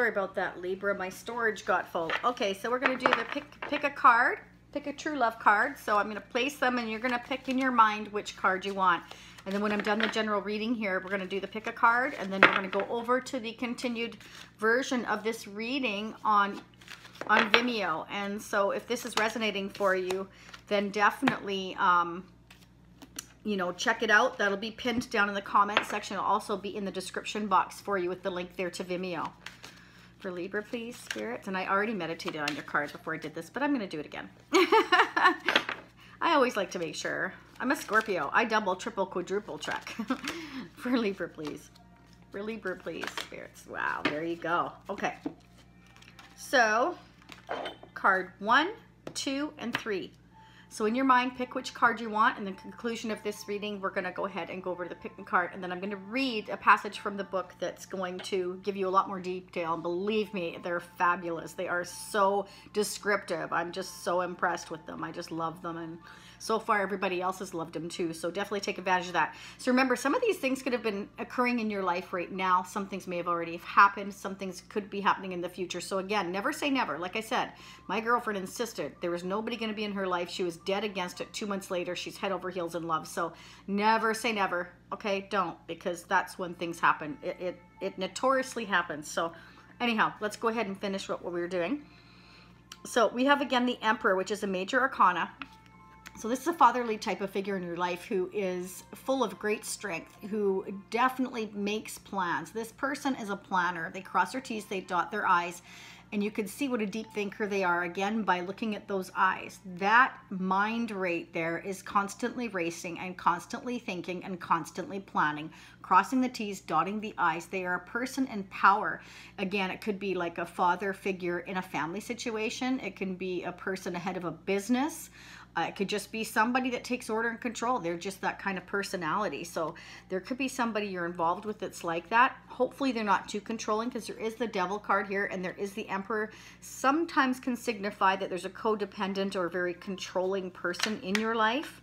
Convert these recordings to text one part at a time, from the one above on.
Sorry about that, Libra. My storage got full. Okay, so we're going to do the pick a card. Pick a true love card. So I'm going to place them and you're going to pick in your mind which card you want. And then when I'm done the general reading here, we're going to do the pick a card. And then we're going to go over to the continued version of this reading on Vimeo. And so if this is resonating for you, then definitely, you know, check it out. That'll be pinned down in the comment section. It'll also be in the description box for you with the link there to Vimeo. For Libra, please, spirits. And I already meditated on your cards before I did this, but I'm going to do it again. I always like to make sure. I'm a Scorpio. I double, triple, quadruple check. For Libra, please. For Libra, please, spirits. Wow, there you go. Okay. So, card 1, 2, and 3. So in your mind, pick which card you want. And the conclusion of this reading, we're going to go ahead and go over to the pick a card. And then I'm going to read a passage from the book that's going to give you a lot more detail. And believe me, they're fabulous. They are so descriptive. I'm just so impressed with them. I just love them. And so far, everybody else has loved them too. So definitely take advantage of that. So remember, some of these things could have been occurring in your life right now. Some things may have already happened. Some things could be happening in the future. So again, never say never. Like I said, my girlfriend insisted there was nobody going to be in her life. She was dead against it. 2 months later, she's head over heels in love. So never say never. Okay, don't, because that's when things happen. It notoriously happens. So anyhow, let's go ahead and finish what we were doing. So we have again the Emperor, which is a major arcana. So this is a fatherly type of figure in your life who is full of great strength, who definitely makes plans. This person is a planner. They cross their T's, they dot their I's, and you can see what a deep thinker they are, again, by looking at those eyes. That mind rate there is constantly racing and constantly thinking and constantly planning, crossing the T's, dotting the I's. They are a person in power. Again, it could be like a father figure in a family situation. It can be a person ahead of a business. It could just be somebody that takes order and control. They're just that kind of personality. So there could be somebody you're involved with that's like that. Hopefully they're not too controlling, because there is the Devil card here and there is the Emperor. Sometimes can signify that there's a codependent or very controlling person in your life.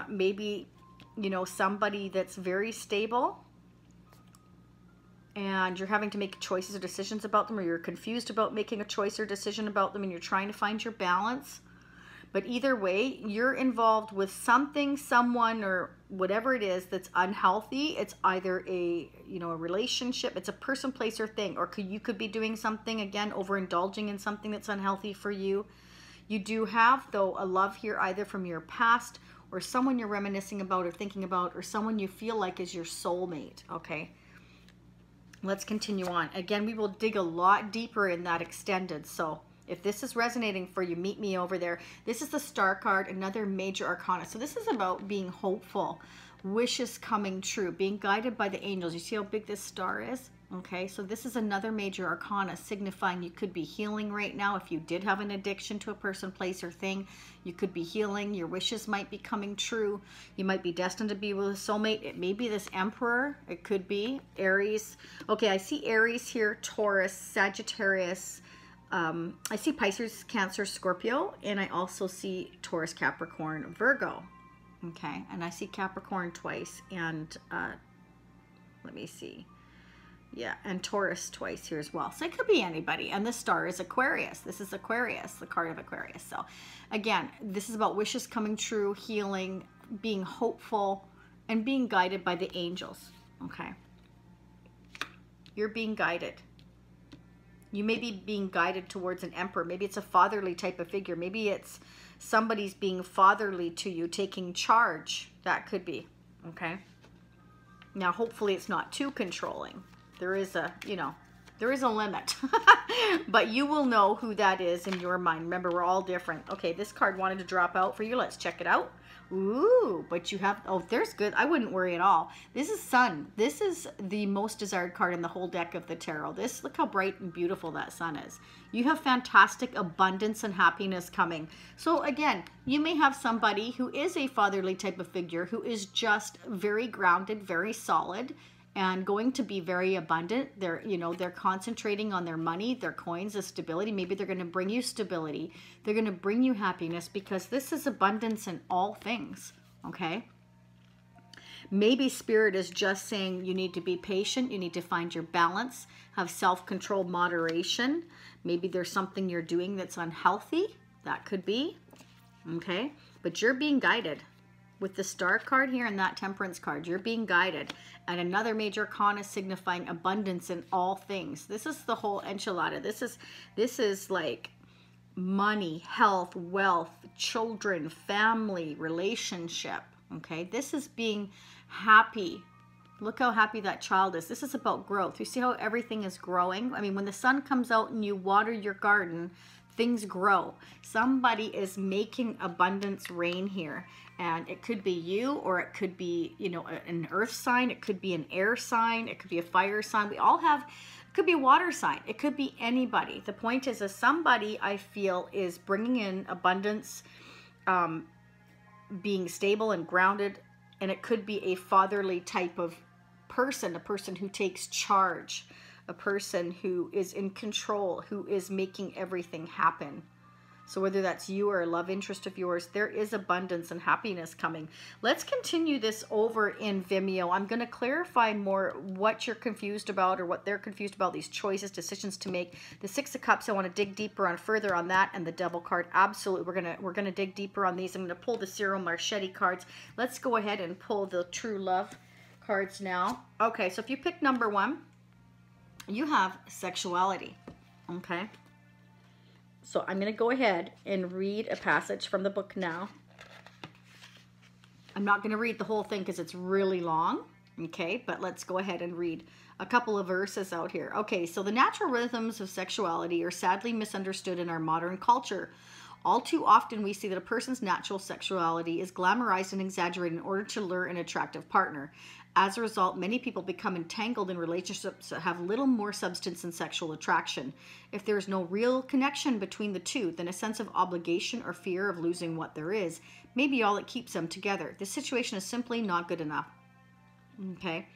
Maybe, you know, somebody that's very stable and you're having to make choices or decisions about them, or you're confused about making a choice or decision about them and you're trying to find your balance. But either way, you're involved with something, someone, or whatever it is that's unhealthy. It's either a, you know, a relationship, it's a person, place, or thing. Or you could be doing something, again, overindulging in something that's unhealthy for you. You do have, though, a love here either from your past or someone you're reminiscing about or thinking about, or someone you feel like is your soulmate, okay? Let's continue on. Again, we will dig a lot deeper in that extended, so if this is resonating for you, meet me over there. This is the Star card, another major arcana. So this is about being hopeful, wishes coming true, being guided by the angels. You see how big this star is? Okay, so this is another major arcana signifying you could be healing right now. If you did have an addiction to a person, place, or thing, you could be healing. Your wishes might be coming true. You might be destined to be with a soulmate. It may be this Emperor. It could be Aries. Okay, I see Aries here, Taurus, Sagittarius. I see Pisces, Cancer, Scorpio, and I also see Taurus, Capricorn, Virgo. Okay, and I see Capricorn twice, and let me see. Yeah, and Taurus twice here as well. So it could be anybody. And the star is Aquarius. This is Aquarius, the card of Aquarius. So again, this is about wishes coming true, healing, being hopeful, and being guided by the angels. Okay. You're being guided. You may be being guided towards an Emperor. Maybe it's a fatherly type of figure. Maybe it's somebody's being fatherly to you, taking charge. That could be, okay? Now, hopefully it's not too controlling. There is a, you know, there is a limit. But you will know who that is in your mind. Remember, we're all different. Okay, this card wanted to drop out for you. Let's check it out. Ooh, but you have, oh, there's good. I wouldn't worry at all. This is Sun. This is the most desired card in the whole deck of the tarot. This, look how bright and beautiful that sun is. You have fantastic abundance and happiness coming. So again, you may have somebody who is a fatherly type of figure who is just very grounded, very solid, and going to be very abundant. They're, you know, they're concentrating on their money, their coins, the stability. Maybe they're going to bring you stability. They're going to bring you happiness, because this is abundance in all things, okay? Maybe Spirit is just saying you need to be patient. You need to find your balance, have self-control, moderation. Maybe there's something you're doing that's unhealthy. That could be. Okay. But you're being guided. With the Star card here and that Temperance card, you're being guided. And another major arcana signifying abundance in all things. This is the whole enchilada. This is like money, health, wealth, children, family, relationship. Okay, this is being happy. Look how happy that child is. This is about growth. You see how everything is growing? I mean, when the sun comes out and you water your garden, things grow. Somebody is making abundance rain here. And it could be you, or it could be, you know, an earth sign. It could be an air sign. It could be a fire sign. We all have, it could be a water sign. It could be anybody. The point is somebody, I feel, is bringing in abundance, being stable and grounded. And it could be a fatherly type of person, a person who takes charge, a person who is in control, who is making everything happen. So whether that's you or a love interest of yours, there is abundance and happiness coming. Let's continue this over in Vimeo. I'm going to clarify more what you're confused about or what they're confused about, these choices, decisions to make. The Six of Cups, I want to dig deeper on further on that, and the Devil card. Absolutely. We're going to dig deeper on these. I'm going to pull the Cyril Marchetti cards. Let's go ahead and pull the True Love cards now. Okay, so if you pick number 1, you have sexuality. Okay. So I'm going to go ahead and read a passage from the book now. I'm not going to read the whole thing because it's really long. Okay, but let's go ahead and read a couple of verses out here. Okay, so the natural rhythms of sexuality are sadly misunderstood in our modern culture. All too often we see that a person's natural sexuality is glamorized and exaggerated in order to lure an attractive partner. As a result, many people become entangled in relationships that have little more substance than sexual attraction. If there is no real connection between the two, then a sense of obligation or fear of losing what there is may be all that keeps them together. This situation is simply not good enough. Okay?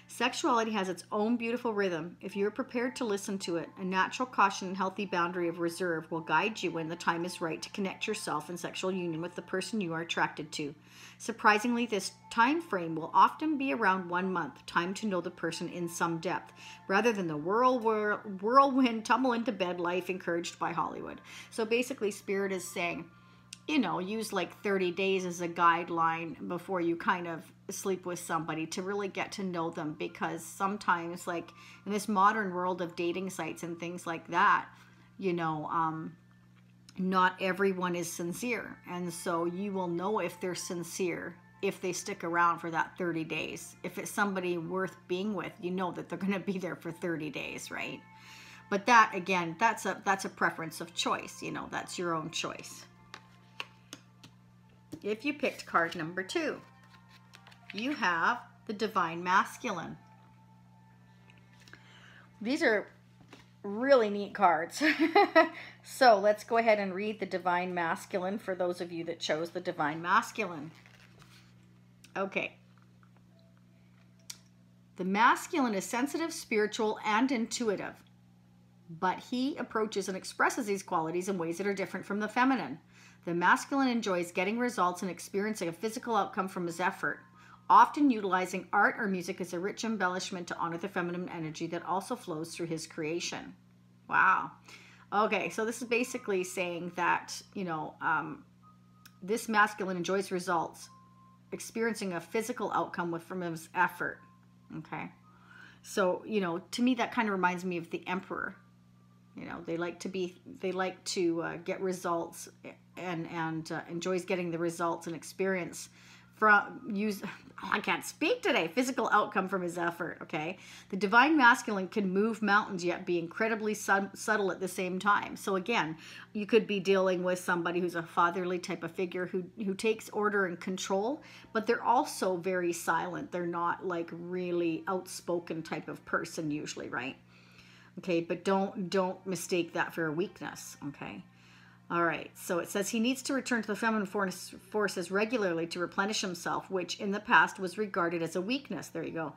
Sexuality has its own beautiful rhythm. If you're prepared to listen to it, a natural caution and healthy boundary of reserve will guide you when the time is right to connect yourself in sexual union with the person you are attracted to. Surprisingly, this time frame will often be around 1 month, time to know the person in some depth, rather than the whirlwind tumble into bed life encouraged by Hollywood. So basically, Spirit is saying, you know, use like 30 days as a guideline before you kind of sleep with somebody to really get to know them, because sometimes, like in this modern world of dating sites and things like that, you know, not everyone is sincere. And so you will know if they're sincere if they stick around for that 30 days. If it's somebody worth being with, you know that they're going to be there for 30 days, right? But that, again, that's a preference of choice. You know, that's your own choice. If you picked card number 2, you have the Divine Masculine. These are really neat cards. So let's go ahead and read the Divine Masculine for those of you that chose the Divine Masculine. Okay. The masculine is sensitive, spiritual, and intuitive, but he approaches and expresses these qualities in ways that are different from the feminine. The masculine enjoys getting results and experiencing a physical outcome from his effort, often utilizing art or music as a rich embellishment to honor the feminine energy that also flows through his creation. Wow. Okay, so this is basically saying that, you know, this masculine enjoys results, experiencing a physical outcome from his effort. Okay. So, you know, to me, that kind of reminds me of the Emperor. You know, they like to get results and enjoys getting the results and experience I can't speak today, physical outcome from his effort. Okay. The Divine Masculine can move mountains yet be incredibly subtle at the same time. So again, you could be dealing with somebody who's a fatherly type of figure who takes order and control, but they're also very silent. They're not like really outspoken type of person usually, right? Okay, but don't mistake that for a weakness, okay? All right, so it says he needs to return to the feminine forces regularly to replenish himself, which in the past was regarded as a weakness. There you go.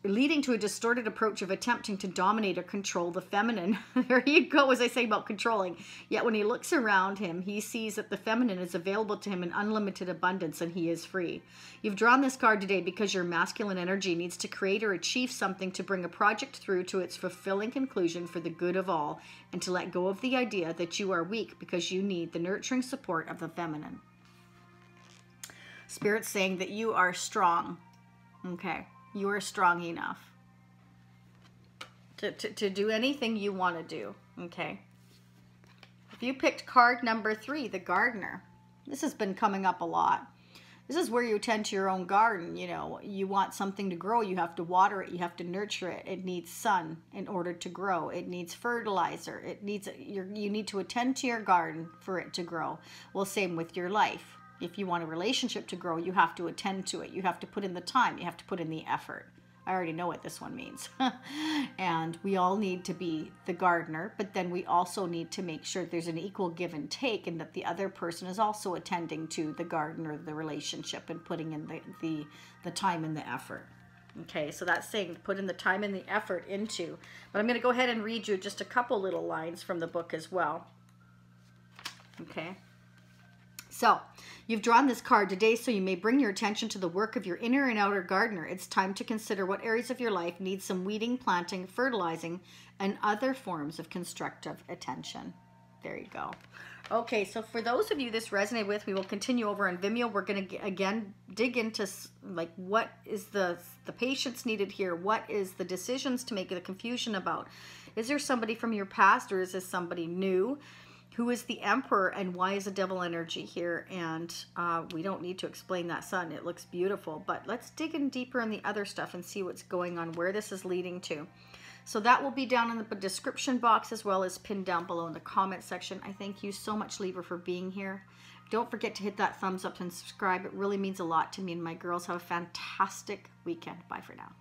leading to a distorted approach of attempting to dominate or control the feminine. There you go, as I say about controlling. Yet when he looks around him, he sees that the feminine is available to him in unlimited abundance and he is free. You've drawn this card today because your masculine energy needs to create or achieve something to bring a project through to its fulfilling conclusion for the good of all, and to let go of the idea that you are weak because you need the nurturing support of the feminine. Spirit's saying that you are strong. Okay. You are strong enough to do anything you want to do, okay? If you picked card number 3, the gardener, this has been coming up a lot. This is where you tend to your own garden. You know, you want something to grow, you have to water it, you have to nurture it. It needs sun in order to grow. It needs fertilizer. It needs, you need to attend to your garden for it to grow. Well, same with your life. If you want a relationship to grow, you have to attend to it. You have to put in the time. You have to put in the effort. I already know what this one means. And we all need to be the gardener, but then we also need to make sure there's an equal give and take, and that the other person is also attending to the garden or the relationship and putting in the time and the effort. Okay, so that's saying put in the time and the effort into. But I'm going to go ahead and read you just a couple little lines from the book as well. Okay. So, you've drawn this card today so you may bring your attention to the work of your inner and outer gardener. It's time to consider what areas of your life need some weeding, planting, fertilizing, and other forms of constructive attention. There you go. Okay, so for those of you this resonated with, we will continue over on Vimeo. We're going to, again, dig into, like, what is the patience needed here? What is the decisions to make, the confusion about? Is there somebody from your past, or is this somebody new? Who is the Emperor, and why is a devil energy here? And we don't need to explain that sun. It looks beautiful. But let's dig in deeper in the other stuff and see what's going on, where this is leading to. So that will be down in the description box, as well as pinned down below in the comment section. I thank you so much, Libra, for being here. Don't forget to hit that thumbs up and subscribe. It really means a lot to me and my girls. Have a fantastic weekend. Bye for now.